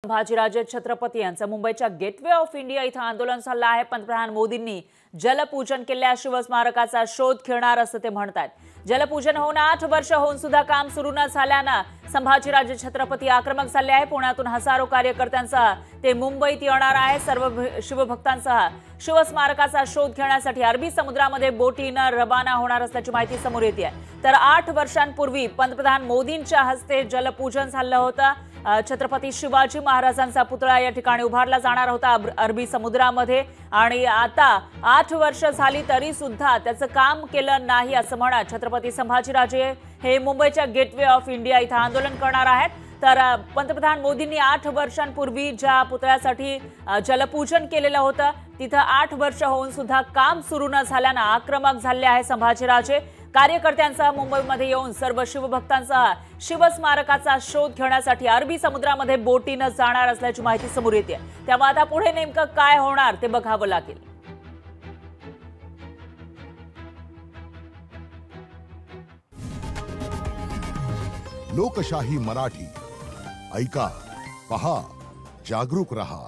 संभाजीराजे छत्रपती यांचं मुंबईच्या gateway of India इथं आंदोलन चाललं आहे। पंतप्रधान मोदींनी जलपूजन केलेल्या शिवस्मारकाचा शोध घेणार असं ते म्हणतात। जलपूजन होऊन 8 वर्ष होऊन सुद्धा काम सुरू न झाल्यानं संभाजीराजे छत्रपती आक्रमक झाले आहे। पुण्यातून हजारो कार्यकर्त्यांसह ते मुंबईत येणार आहे। सर्व शिवभक्तांसह शिवस्मारकाचा शोध घेण्यासाठी अरबी समुद्रामध्ये बोटीनं रवाना होणार असल्याची माहिती समोर येते आहे। तर 8 वर्षांपूर्वी पंतप्रधान मोदींच्या हस्ते जलपूजन झालं होतं। छत्रपती शिवाजी महाराजांचा पुतळा या ठिकाणी उभारला जाणार होता अरबी समुद्रामध्ये आणि आता 8 वर्ष झाली तरी सुद्धा त्याचं काम केलं नाही असं म्हणत छत्रपती संभाजीराजे हे मुंबईच्या गेटवे ऑफ इंडिया इथं आंदोलन करणार आहेत। तर पंतप्रधान मोदींनी 8 वर्षांपूर्वी ज्या पुतळ्यासाठी जलपूजन केलेलं होतं तिथं 8 वर्ष होऊन सुद्धा काम सुरू न झाल्यानं आक्रमक झाले आहे संभाजीराजे। कार्यकर्त्यांसह मुंबईमध्ये येऊन सर्व शिवभक्तांसह शिवस्मारकाचा शोध घेण्यासाठी अरबी समुद्रामध्ये बोटीनं जाणार असल्याची माहिती समोर येते। त्यामुळे आता पुढे नेमकं काय होणार ते बघावं लागेल। लोकशाही मराठी ऐका, पहा, जागरूक रहा।